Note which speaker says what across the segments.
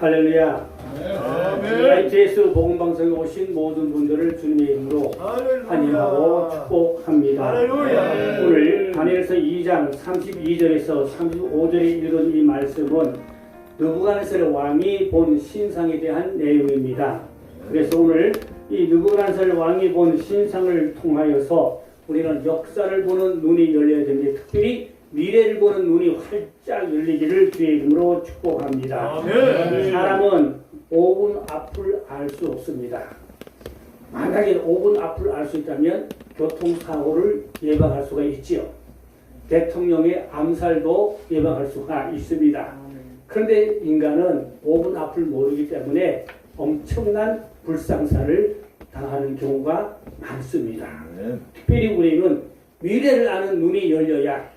Speaker 1: 할렐루야.
Speaker 2: 아멘.
Speaker 1: 제수 복음방송에 오신 모든 분들을 주님의 이름으로 환영하고 축복합니다.
Speaker 2: 할렐루야.
Speaker 1: 오늘 다니엘서 2장 32절에서 35절에 읽은 이 말씀은 느부갓네살 왕이 본 신상에 대한 내용입니다. 그래서 오늘 이 느부갓네살 왕이 본 신상을 통하여서 우리는 역사를 보는 눈이 열려야 됩니다. 특별히 미래를 보는 눈이 활짝 열리기를 주의 이름으로 축복합니다.
Speaker 2: 아멘.
Speaker 1: 사람은 5분 앞을 알 수 없습니다. 만약에 5분 앞을 알 수 있다면 교통사고를 예방할 수가 있지요. 대통령의 암살도 예방할 수가 있습니다. 그런데 인간은 5분 앞을 모르기 때문에 엄청난 불상사를 당하는 경우가 많습니다. 특별히 우리는 미래를 아는 눈이 열려야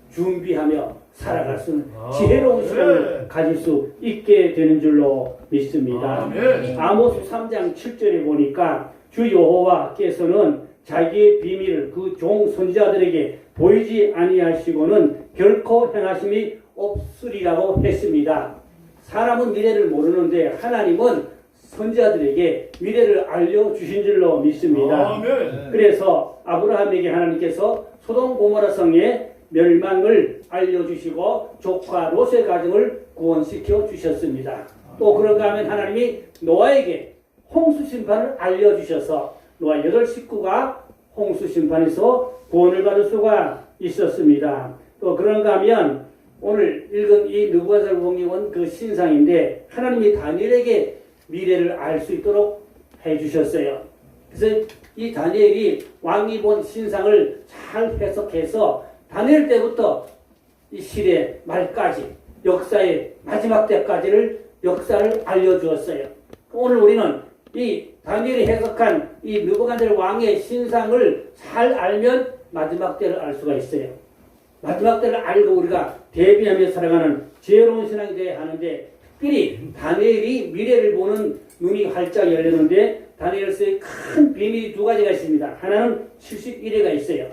Speaker 1: 준비하며 살아갈 수 있는 지혜로운 시간을 가질 수 있게 되는 줄로 믿습니다. 아모스 3장 7절에 보니까 주 여호와께서는 자기의 비밀을 그 종 선지자들에게 보이지 아니하시고는 결코 행하심이 없으리라고 했습니다. 사람은 미래를 모르는데 하나님은 선지자들에게 미래를 알려주신 줄로 믿습니다. 그래서 아브라함에게 하나님께서 소돔 고모라 성의 멸망을 알려주시고 조카 롯의 가정을 구원시켜 주셨습니다. 또 그런가 하면 하나님이 노아에게 홍수 심판을 알려주셔서 노아 8식구가 홍수 심판에서 구원을 받을 수가 있었습니다. 또 그런가 하면 오늘 읽은 이 느부갓네살 왕이 본 그 신상인데 하나님이 다니엘에게 미래를 알 수 있도록 해주셨어요. 그래서 이 다니엘이 왕이 본 신상을 잘 해석해서 다니엘 때부터 이 시대 말까지 역사의 마지막 때까지를 역사를 알려주었어요. 오늘 우리는 이 다니엘이 해석한 이 느부갓네살 왕의 신상을 잘 알면 마지막 때를 알 수가 있어요. 마지막 때를 알고 우리가 대비하며 살아가는 지혜로운 신앙이 되어야 하는데 특별히 다니엘이 미래를 보는 눈이 활짝 열렸는데 다니엘서의 큰 비밀이 두 가지가 있습니다. 하나는 71회가 있어요.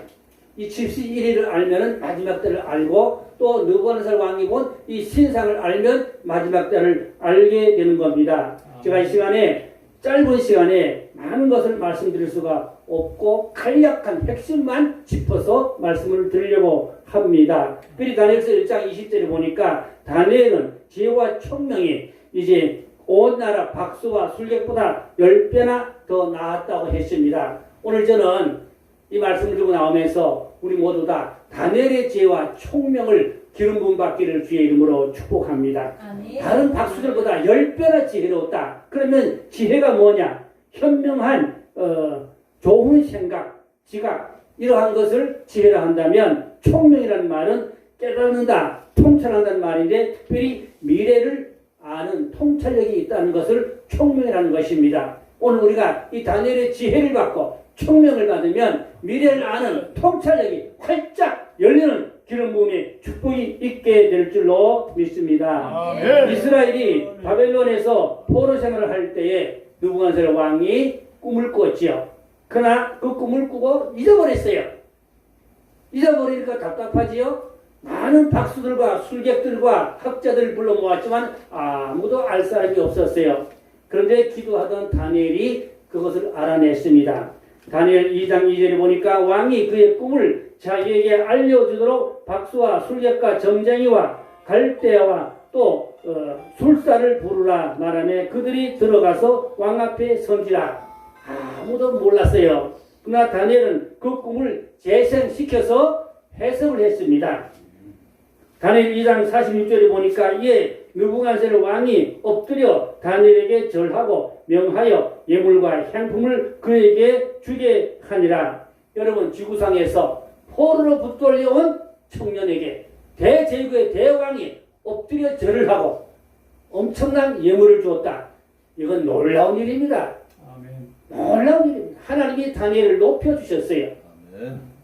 Speaker 1: 이 71일을 알면은 마지막 때를 알고 또 느부갓네살 왕이 본 이 신상을 알면 마지막 때를 알게 되는 겁니다. 제가 이 시간에 짧은 시간에 많은 것을 말씀드릴 수가 없고 간략한 핵심만 짚어서 말씀을 드리려고 합니다. 특별히 다니엘서 1장 20절에 보니까 다니엘은 지혜와 총명이 이제 온 나라 박수와 술객보다 10배나 더 나았다고 했습니다. 오늘 저는 이 말씀을 들고 나오면서 우리 모두 다 다니엘의 지혜와 총명을 기름 부음 받기를 주의 이름으로 축복합니다.
Speaker 3: 아멘.
Speaker 1: 다른 박수들보다 10배나 지혜로웠다. 그러면 지혜가 뭐냐? 현명한 좋은 생각, 지각 이러한 것을 지혜라 한다면 총명이라는 말은 깨닫는다, 통찰한다는 말인데 특별히 미래를 아는 통찰력이 있다는 것을 총명이라는 것입니다. 오늘 우리가 이 다니엘의 지혜를 받고 총명을 받으면 미래를 아는 통찰력이 활짝 열리는 기름 부음의 축복이 있게 될 줄로 믿습니다.
Speaker 2: 아멘.
Speaker 1: 이스라엘이 바벨론에서 포로 생활을 할 때에 느부갓네살 왕이 꿈을 꿨지요. 그러나 그 꿈을 꾸고 잊어버렸어요. 잊어버리니까 답답하지요. 많은 박수들과 술객들과 학자들을 불러 모았지만 아무도 알 사람이 없었어요. 그런데 기도하던 다니엘이 그것을 알아냈습니다. 다니엘 2장 2절에 보니까 왕이 그의 꿈을 자기에게 알려주도록 박수와 술객과 점쟁이와 갈대아와 또 술사를 부르라 말하며 그들이 들어가서 왕 앞에 선지라. 아무도 몰랐어요. 그러나 다니엘은 그 꿈을 재생시켜서 해석을 했습니다. 다니엘 2장 46절에 보니까 이에 느부갓네살 왕이 엎드려 다니엘에게 절하고 명하여 예물과 향품을 그에게 주게 하니라. 여러분 지구상에서 포로로 붙들려온 청년에게 대제국의 대왕이 엎드려 절을 하고 엄청난 예물을 주었다. 이건 놀라운 일입니다. 놀라운 일입니다. 하나님이 다니엘을 높여주셨어요.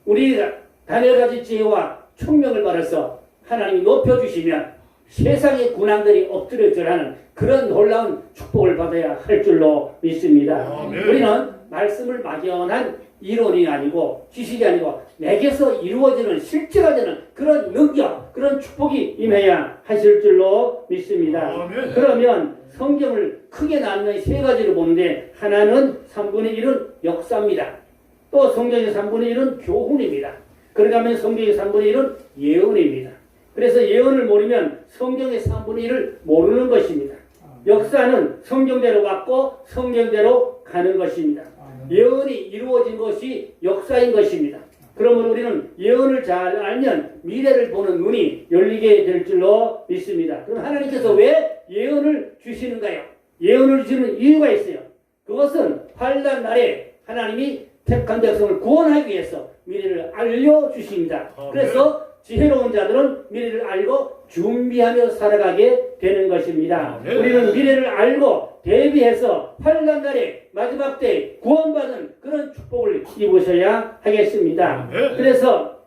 Speaker 1: 우리가 다니엘같이 지혜와 총명을 받아서 하나님이 높여주시면 세상의 군왕들이 엎드려 절하는 그런 놀라운 축복을 받아야 할 줄로 믿습니다. 우리는 말씀을 막연한 이론이 아니고 지식이 아니고 내게서 이루어지는 실제가 되는 그런 능력, 그런 축복이 임해야 하실 줄로 믿습니다.
Speaker 2: 아멘.
Speaker 1: 그러면 성경을 크게 나누는 세 가지로 보는데 하나는 3분의 1은 역사입니다. 또 성경의 3분의 1은 교훈입니다. 그러다 보면 성경의 3분의 1은 예언입니다. 그래서 예언을 모르면 성경의 3분의 1을 모르는 것입니다. 역사는 성경대로 왔고 성경대로 가는 것입니다. 예언이 이루어진 것이 역사인 것입니다. 그러므로 우리는 예언을 잘 알면 미래를 보는 눈이 열리게 될 줄로 믿습니다. 그럼 하나님께서 왜 예언을 주시는가요? 예언을 주시는 이유가 있어요. 그것은 환난 날에 하나님이 택한 백성을 구원하기 위해서 미래를 알려주십니다. 그래서 지혜로운 자들은 미래를 알고 준비하며 살아가게 되는 것입니다. 우리는 미래를 알고 대비해서 환난 날에 마지막 때 구원받은 그런 축복을 입으셔야 하겠습니다. 그래서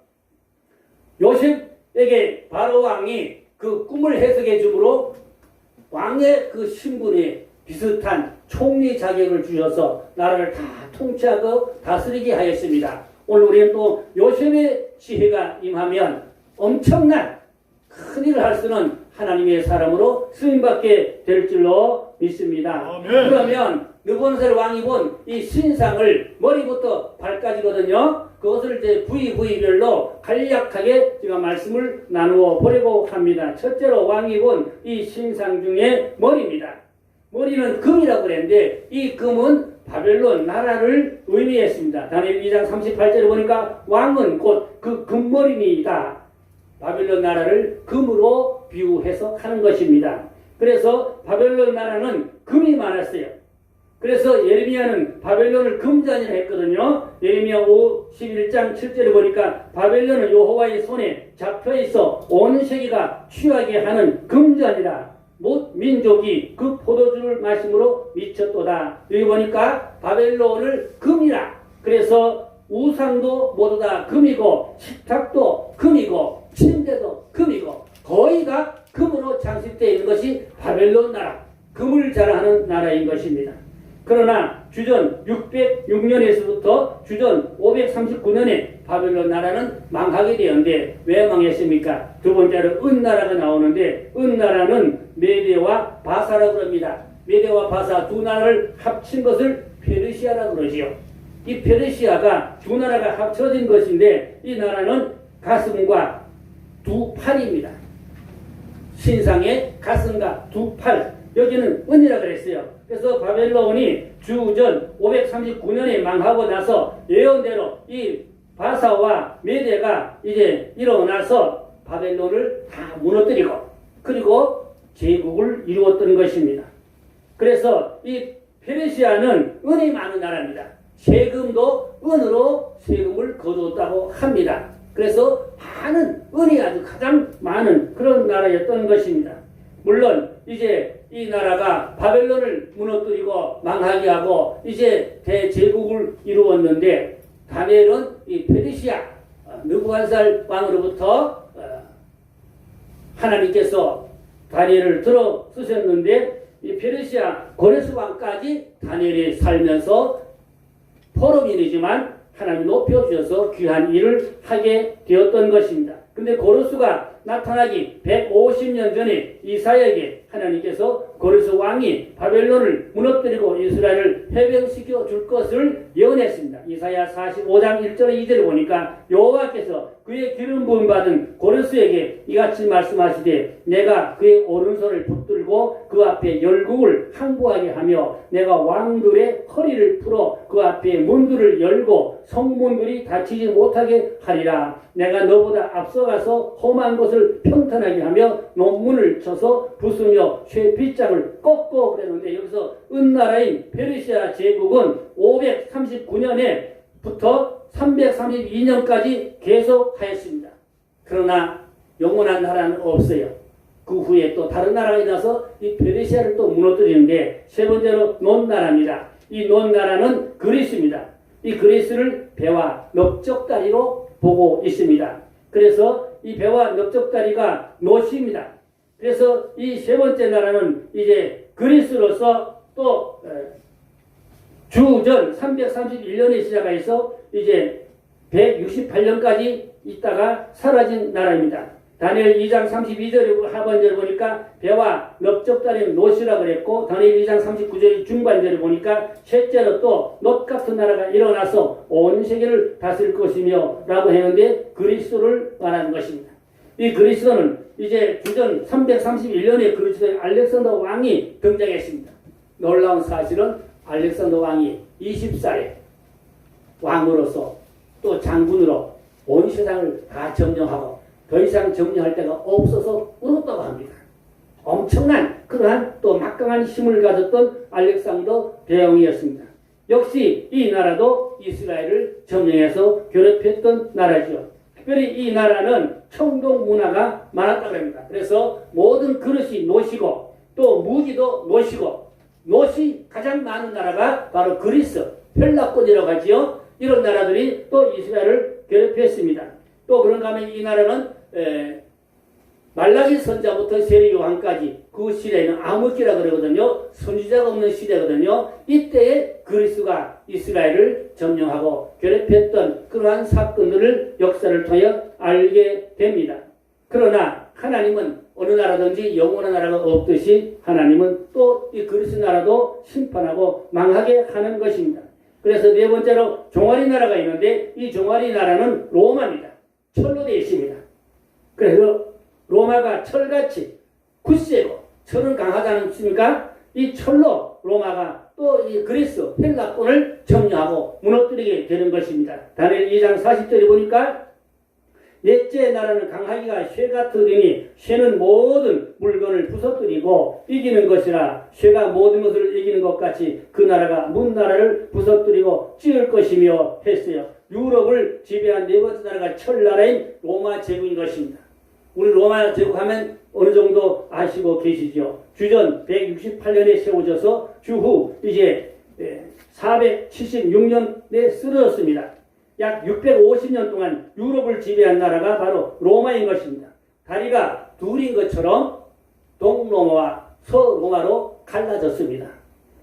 Speaker 1: 요셉에게 바로 왕이 그 꿈을 해석해 주므로 왕의 그 신분에 비슷한 총리 자격을 주셔서 나라를 다 통치하고 다스리게 하였습니다. 오늘 우리는 또 요셉의 지혜가 임하면 엄청난 큰일을 할 수는 하나님의 사람으로 쓰임받게 될 줄로 믿습니다.
Speaker 2: 아멘.
Speaker 1: 그러면 느부갓네살 왕이 본 이 신상을 머리부터 발까지거든요. 그것을 이제 부위별로 간략하게 제가 말씀을 나누어 보려고 합니다. 첫째로 왕이 본 이 신상 중에 머리입니다. 머리는 금이라고 그랬는데 이 금은 바벨론 나라를 의미했습니다. 다니엘 2장 38절에 보니까 왕은 곧 그 금머리니이다. 바벨론 나라를 금으로 비유해서 하는 것입니다. 그래서 바벨론 나라는 금이 많았어요. 그래서 예레미야는 바벨론을 금잔이라 했거든요. 예레미야 51장 7절에 보니까 바벨론은 여호와의 손에 잡혀있어 온 세계가 취하게 하는 금잔이라. 못 민족이 그 포도주를 마심으로 미쳤도다. 여기 보니까 바벨론을 금이라. 그래서 우상도 모두 다 금이고 식탁도 금이고 침대도 금이고 거의 다 금으로 장식되어 있는 것이 바벨론 나라. 금을 자랑하는 나라인 것입니다. 그러나 주전 606년에서부터 주전 539년에 바벨론 나라는 망하게 되었는데 왜 망했습니까? 두 번째로 은나라가 나오는데 은나라는 메대와 바사라고 그럽니다. 메대와 바사 두 나라를 합친 것을 페르시아라고 그러지요. 이 페르시아가 두 나라가 합쳐진 것인데 이 나라는 가슴과 두 팔입니다. 신상의 가슴과 두 팔. 여기는 은이라 그랬어요. 그래서 바벨론이 주전 539년에 망하고 나서 예언대로 이 바사와 메대가 이제 일어나서 바벨론을 다 무너뜨리고 그리고 제국을 이루었던 것입니다. 그래서 이 페르시아는 은이 많은 나라입니다. 세금도 은으로 세금을 거두었다고 합니다. 그래서 많은 은이 아주 가장 많은 그런 나라였던 것입니다. 물론 이제 이 나라가 바벨론을 무너뜨리고 망하게 하고 이제 대제국을 이루었는데 다니엘은 이 페르시아 느부갓네살 왕으로부터 하나님께서 다니엘을 들어 쓰셨는데 이 페르시아 고레스 왕까지 다니엘이 살면서 포로민이지만 하나님이 높여주셔서 귀한 일을 하게 되었던 것입니다. 근데 고레스가 나타나기 150년 전에 이사야에게 하나님께서 고레스 왕이 바벨론을 무너뜨리고 이스라엘을 해병시켜 줄 것을 예언했습니다. 이사야 45장 1절에 2절에 보니까 여호와께서 그의 기름 부음 받은 고레스에게 이같이 말씀하시되 내가 그의 오른손을 붙들고 그 앞에 열국을 항복하게 하며 내가 왕들의 허리를 풀어 그 앞에 문들을 열고 성문들이 닫히지 못하게 하리라. 내가 너보다 앞서가서 험한 것을 평탄하게 하며 논문을 쳐서 부수며 쇠빗장을 꺾고 그랬는데 여기서 은나라인 페르시아 제국은 539년에부터 332년까지 계속하였습니다. 그러나 영원한 나라는 없어요. 그 후에 또 다른 나라가 일어나서 이 페르시아를 또 무너뜨리는데 세 번째로 논나라입니다. 이 논나라는 그리스입니다. 이 그리스를 배와 넓적다리로 보고 있습니다. 그래서 이 배와 넓적다리가 노시입니다. 그래서 이 세 번째 나라는 이제 그리스로서 또 주전 331년에 시작해서 이제 168년까지 있다가 사라진 나라입니다. 다니엘 2장 32절 하반절에 보니까 배와 넓적다리는 놋이라 그랬고 다니엘 2장 39절 중반절에 보니까 셋째로 또 놋 같은 나라가 일어나서 온 세계를 다스릴 것이며 라고 했는데 그리스도를 말하는 것입니다. 이 그리스도는 이제 주전 331년에 그리스도의 알렉산더 왕이 등장했습니다. 놀라운 사실은 알렉산더 왕이 20살에 왕으로서 또 장군으로 온 세상을 다 점령하고 더 이상 점령할 데가 없어서 울었다고 합니다. 엄청난 그러한 또 막강한 힘을 가졌던 알렉산더 대왕이었습니다. 역시 이 나라도 이스라엘을 점령해서 괴롭혔던 나라죠. 특별히 이 나라는 청동 문화가 많았다고 합니다. 그래서 모든 그릇이 놋이고 또 무기도 놋이고 놋이 가장 많은 나라가 바로 그리스, 헬라권이라고 하지요. 이런 나라들이 또 이스라엘을 괴롭혔습니다. 또 그런가 하면 이 나라는 말라기 선자부터 세례 요한까지 그 시대에는 암흑기라 그러거든요. 선지자가 없는 시대거든요. 이때에 그리스가 이스라엘을 점령하고 괴롭혔던 그러한 사건들을 역사를 통해 알게 됩니다. 그러나 하나님은 어느 나라든지 영원한 나라가 없듯이 하나님은 또 이 그리스 나라도 심판하고 망하게 하는 것입니다. 그래서 네 번째로 종아리 나라가 있는데 이 종아리 나라는 로마입니다. 철로 되어 있습니다. 그래서 로마가 철같이 굳세고 철은 강하지 않습니까? 이 철로 로마가 또 이 그리스 헬라권을 점령하고 무너뜨리게 되는 것입니다. 다니엘 2장 40절에 보니까 넷째 나라는 강하기가 쇠 같으리니 쇠는 모든 물건을 부서뜨리고 이기는 것이라 쇠가 모든 것을 이기는 것 같이 그 나라가 문 나라를 부서뜨리고 찌을 것이며 했어요. 유럽을 지배한 네 번째 나라가 철나라인 로마 제국인 것입니다. 우리 로마 제국하면 어느 정도 아시고 계시죠. 주전 168년에 세워져서 주후 이제 476년에 쓰러졌습니다. 약 650년 동안 유럽을 지배한 나라가 바로 로마인 것입니다. 다리가 둘인 것처럼 동로마와 서로마로 갈라졌습니다.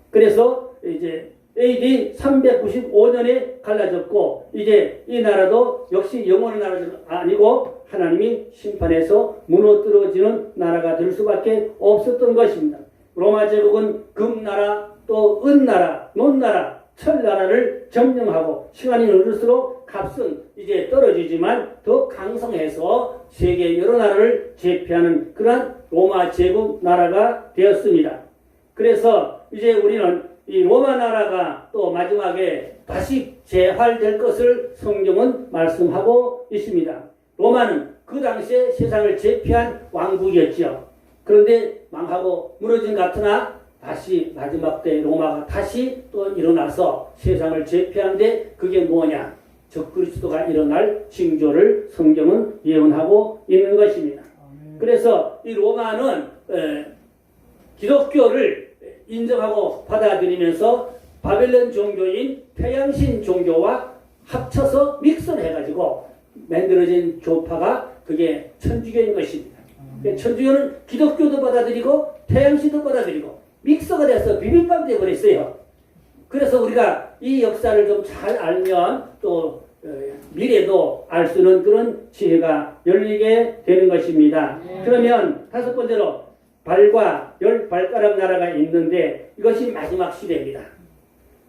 Speaker 1: 그래서 이제 AD 395년에 갈라졌고 이제 이 나라도 역시 영원한 나라가 아니고 하나님이 심판해서 무너뜨려지는 나라가 될 수밖에 없었던 것입니다. 로마 제국은 금나라 또 은나라, 논나라, 철나라를 점령하고 시간이 흐를수록 값은 이제 떨어지지만 더 강성해서 세계 여러 나라를 제패하는 그러한 로마 제국 나라가 되었습니다. 그래서 이제 우리는 이 로마 나라가 또 마지막에 다시 재활될 것을 성경은 말씀하고 있습니다. 로마는 그 당시에 세상을 제패한 왕국이었죠. 그런데 망하고 무너진 것 같으나 다시 마지막 때 로마가 다시 또 일어나서 세상을 제패하는데 그게 뭐냐? 적그리스도가 일어날 징조를 성경은 예언하고 있는 것입니다. 그래서 이 로마는 기독교를 인정하고 받아들이면서 바벨론 종교인 태양신 종교와 합쳐서 믹스를 해가지고 만들어진 교파가 그게 천주교인 것입니다. 천주교는 기독교도 받아들이고 태양신도 받아들이고 믹서가 돼서 비빔밥 되어버렸어요. 그래서 우리가 이 역사를 좀 잘 알면 또 미래도 알 수 있는 그런 지혜가 열리게 되는 것입니다. 그러면 다섯 번째로 발과 열 발가락 나라가 있는데 이것이 마지막 시대입니다.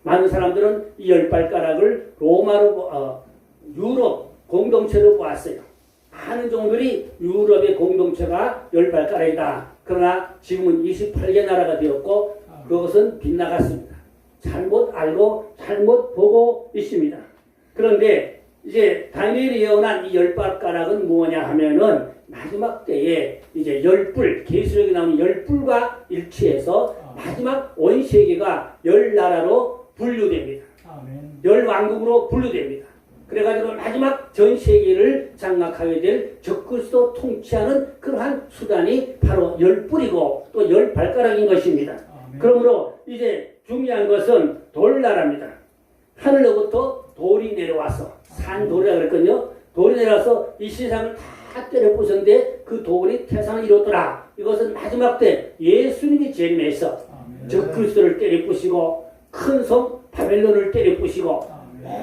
Speaker 1: 많은 사람들은 이 열 발가락을 로마로 유럽 공동체로 보았어요. 많은 종들이 유럽의 공동체가 열 발가락이다. 그러나 지금은 28개 나라가 되었고 그것은 빗나갔습니다. 잘못 알고 잘못 보고 있습니다. 그런데 이제 다니엘이 예언한 이 열 발가락은 뭐냐 하면은 마지막 때에 이제 열불, 계시록에 나오는 열불과 일치해서 마지막 온 세계가 열 나라로 분류됩니다. 열 왕국으로 분류됩니다. 그래가지고 마지막 전 세계를 장악하게 될 적그리스도 통치하는 그러한 수단이 바로 열뿔이고 또 열 발가락인 것입니다. 그러므로 이제 중요한 것은 돌나라입니다. 하늘로부터 돌이 내려와서 산돌이라고 그랬거든요. 돌이 내려와서 이 세상을 다 때려 부쉈는데 그 돌이 태산을 이뤘더라. 이것은 마지막 때 예수님이 재림해서 적그리스도를 때려 부시고 큰 성 바벨론을 때려 부시고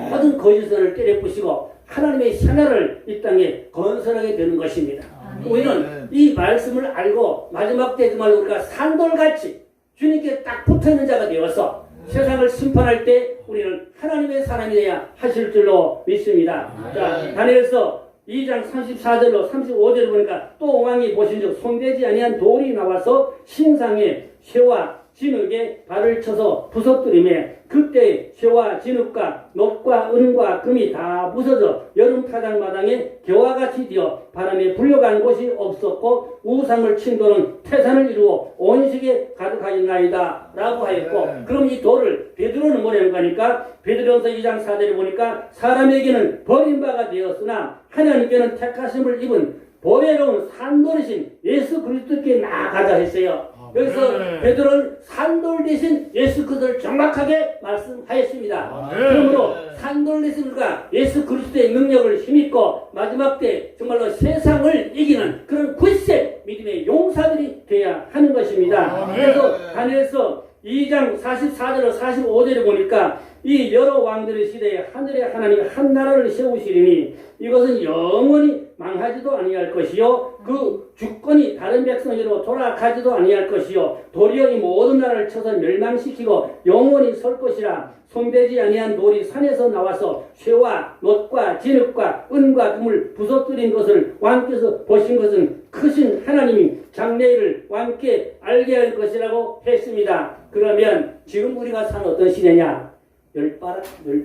Speaker 1: 모든 거짓선을 때려 부시고 하나님의 나라를 이 땅에 건설하게 되는 것입니다. 우리는 이 말씀을 알고 마지막 때 정말 우리가 산돌같이 주님께 딱 붙어있는 자가 되어서 세상을 심판할 때 우리는 하나님의 사람이 되어야 하실 줄로 믿습니다. 자, 다니엘서 2장 34절로 35절을 보니까 또 왕이 보신즉 손대지 아니한 돌이 나와서 신상에 쇠와 진흙에 발을 쳐서 부서뜨리매 그때 쇠와 진흙과 놋과 은과 금이 다 부서져 여름 타작마당에 겨와같이 되어 바람에 불려간 곳이 없었고 우상을 친 돌은 태산을 이루어 온식에 가득하였나이다 라고 하였고 그럼 이 돌을 베드로는 뭐라는 거니까 베드로서 2장 4절에 보니까 사람에게는 버림바가 되었으나 하나님께는 택하심을 입은 보배로운 산돌이신 예수 그리스도께 나아가자 했어요. 여기서 베드로는 산돌 대신 예수 그리스도를 정확하게 말씀하였습니다. 그러므로 산돌 대신 우리가 예수 그리스도의 능력을 힘입고 마지막 때 정말로 세상을 이기는 그런 굳세 믿음의 용사들이 되어야 하는 것입니다. 그래서 다니엘서 2장 44절로 45절에 보니까 이 여러 왕들의 시대에 하늘의 하나님 한 나라를 세우시리니 이것은 영원히 망하지도 아니할 것이요 그 주권이 다른 백성으로 돌아가지도 아니할 것이요 도리어 이 모든 나라를 쳐서 멸망시키고 영원히 설 것이라 손대지 아니한 돌이 산에서 나와서 쇠와 놋과 진흙과 은과 금을 부서뜨린 것을 왕께서 보신 것은 크신 하나님이 장래일을 왕께 알게 할 것이라고 했습니다. 그러면 지금 우리가 사는 어떤 시대냐? 열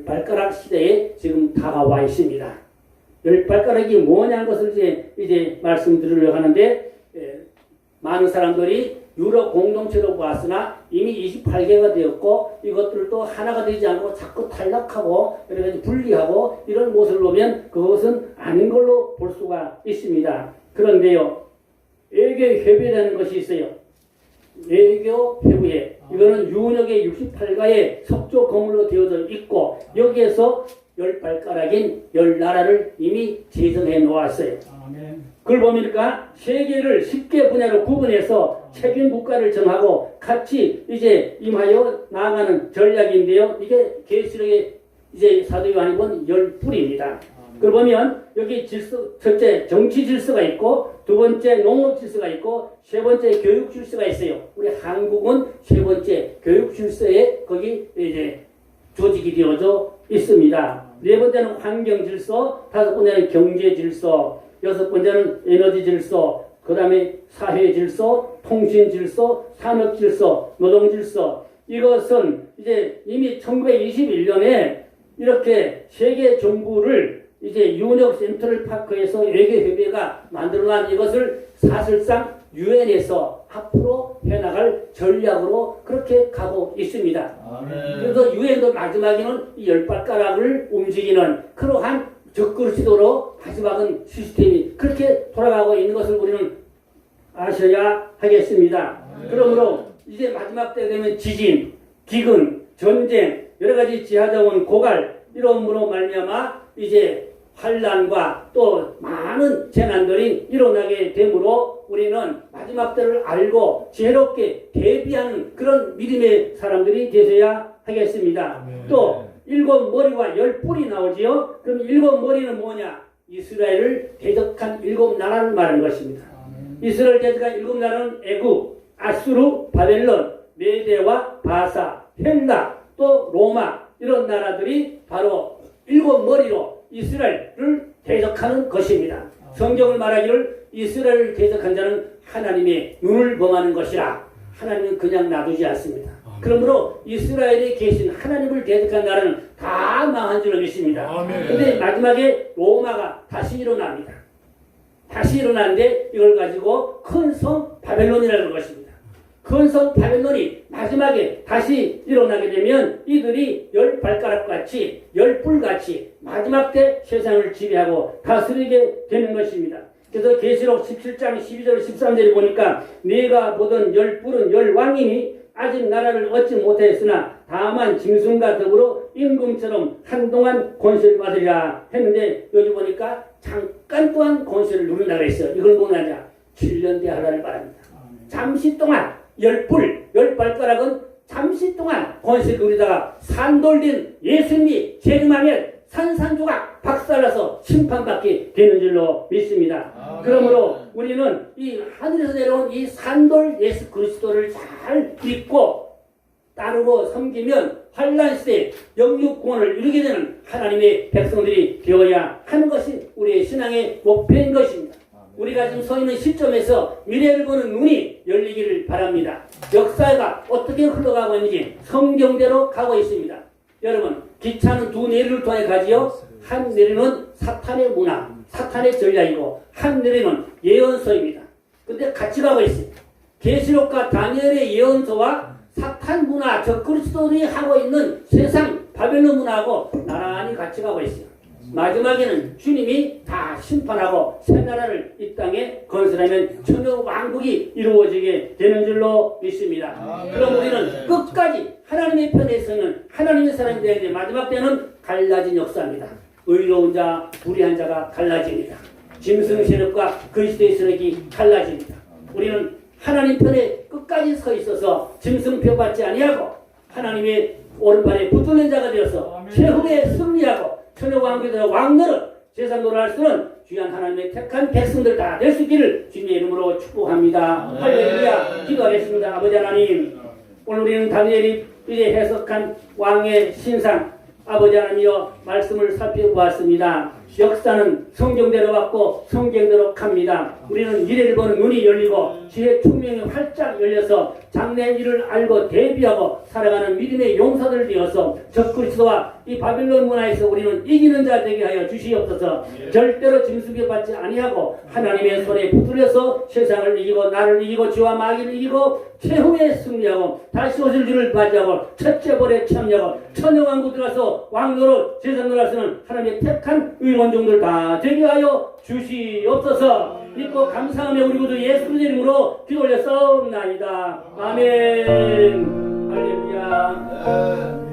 Speaker 1: 발가락 시대에 지금 다가와 있습니다. 열 발가락이 뭐냐는 것을 이제 말씀드리려고 하는데 많은 사람들이 유럽 공동체로 보았으나 이미 28개가 되었고 이것들을 또 하나가 되지 않고 자꾸 탈락하고 여러 가지 분리하고 이런 모습을 보면 그것은 아닌 걸로 볼 수가 있습니다. 그런데요, 외교 협의라는 것이 있어요. 외교 회부에 이거는 유은혁의 68가의 석조 건물로 되어져 있고 여기에서 열 발가락인 열 나라를 이미 제정해 놓았어요. 그걸 보니까 세계를 10개 분야로 구분해서 책임 국가를 정하고 같이 이제 임하여 나아가는 전략인데요. 이게 계시록의 이제 사도 요한이 본 열 뿔입니다. 그걸 보면 여기 질서, 첫째 정치 질서가 있고 두 번째 농업 질서가 있고 세 번째 교육 질서가 있어요. 우리 한국은 세 번째 교육 질서에 거기 이제 조직이 되어져 있습니다. 네 번째는 환경 질서, 다섯 번째는 경제 질서, 여섯 번째는 에너지 질서, 그 다음에 사회 질서, 통신 질서, 산업 질서, 노동 질서. 이것은 이제 이미 1921년에 이렇게 세계 정부를 이제 유은혁 센트럴파크에서 외교협의회가 만들어난 이것을 사실상 유엔에서 앞으로 해나갈 전략으로 그렇게 가고 있습니다. 그래서 유엔도 마지막에는 이 열 발가락을 움직이는 그러한 적그리스도로 마지막은 시스템이 그렇게 돌아가고 있는 것을 우리는 아셔야 하겠습니다. 그러므로 이제 마지막 때 되면 지진, 기근, 전쟁, 여러 가지 지하자원 고갈 이런으로 말미암아 이제 환란과 또 많은 재난들이 일어나게 되므로 우리는 마지막 때를 알고 지혜롭게 대비하는 그런 믿음의 사람들이 되셔야 하겠습니다. 또 일곱 머리와 열 뿔이 나오지요. 그럼 일곱 머리는 뭐냐? 이스라엘을 대적한 일곱 나라를 말하는 것입니다. 이스라엘 대적한 일곱 나라는 애굽, 아수르, 바벨론, 메대와 바사, 헬라, 또 로마 이런 나라들이 바로 일곱 머리로 이스라엘을 대적하는 것입니다. 성경을 말하기를 이스라엘을 대적한 자는 하나님의 눈을 범하는 것이라 하나님은 그냥 놔두지 않습니다. 그러므로 이스라엘에 계신 하나님을 대적한 나라는 다 망한 줄로 믿습니다. 그런데 마지막에 로마가 다시 일어납니다. 다시 일어나는데 이걸 가지고 큰 성 바벨론이라는 것입니다. 큰 성 바벨론이 마지막에 다시 일어나게 되면 이들이 열 발가락같이 열 뿔같이 마지막 때 세상을 지배하고 다스리게 되는 것입니다. 그래서 계시록 17장 12절 13절에 보니까 네가 보던 열 뿔은 열 왕이니 아직 나라를 얻지 못하였으나 다만 짐승과 더불어 임금처럼 한동안 권세를 받으리라 했는데 여기 보니까 잠깐 동안 권세를 누린다고 했어요. 이걸 뭐냐냐? 7년 대하라를 말합니다. 잠시 동안 열 뿔, 열 발가락은 잠시 동안 권세를 누리다가 산돌린 예수님이 재림하면 산산조각 박살나서 심판받게 되는 줄로 믿습니다. 그러므로 우리는 이 하늘에서 내려온 이 산돌 예수 그리스도를 잘 믿고 따르고 섬기면 환란 시대에 영육 구원을 이루게 되는 하나님의 백성들이 되어야 하는 것이 우리의 신앙의 목표인 것입니다. 우리가 지금 서 있는 시점에서 미래를 보는 눈이 열리기를 바랍니다. 역사가 어떻게 흘러가고 있는지 성경대로 가고 있습니다. 여러분, 기차는 두 내리를 통해 가지요. 한 내리는 사탄의 문화, 사탄의 전략이고 한 내리는 예언서입니다. 근데 같이 가고 있습니다. 계시록과 다니엘의 예언서와 사탄 문화, 저 그리스도인이 하고 있는 세상 바벨론 문화하고 나란히 같이 가고 있습니다. 마지막에는 주님이 다 심판하고 새 나라를 이 땅에 건설하면 천여 왕국이 이루어지게 되는 줄로 믿습니다. 그럼 우리는 끝까지 하나님의 편에 서는 하나님의 사람이 되어야 돼. 마지막 때는 갈라진 역사입니다. 의로운 자, 불의한 자가 갈라집니다. 짐승 세력과 그리스도의 세력이 갈라집니다. 우리는 하나님 편에 끝까지 서 있어서 짐승 표 받지 아니하고 하나님의 오른발에 붙들린 자가 되어서 최후에 승리하고 천여 왕국의 왕노릇 세상 노릇할 수는 귀한 하나님의 택한 백성들 다 될 수 있기를 주님의 이름으로 축복합니다. 할렐루야. 기도하겠습니다. 아버지 하나님, 오늘 우리는 다니엘이 이제 해석한 왕의 신상 아버지 하나님이여 말씀을 살펴보았습니다. 역사는 성경대로 왔고 성경대로 갑니다. 우리는 미래를 보는 눈이 열리고 지혜 총명이 활짝 열려서 장래의 일을 알고 대비하고 살아가는 믿음의 용사들 되어서 적그리스도와 이 바빌론 문화에서 우리는 이기는 자 되게 하여 주시옵소서. 절대로 짐승에 받지 아니하고 하나님의 손에 붙들려서 세상을 이기고 나를 이기고 지와 마귀를 이기고 최후에 승리하고 다시 오실 줄을 맞이하고 첫째 벌에 참여하고 천여왕국 들어가서 왕노로 세상 노라서는 하나님의 택한 의원종들 다 되게 하여 주시옵소서. 믿고 감사하며 우리 구주 예수 그리스도의 이름으로 기도 올렸사옵나이다. 아멘. 할렐루야.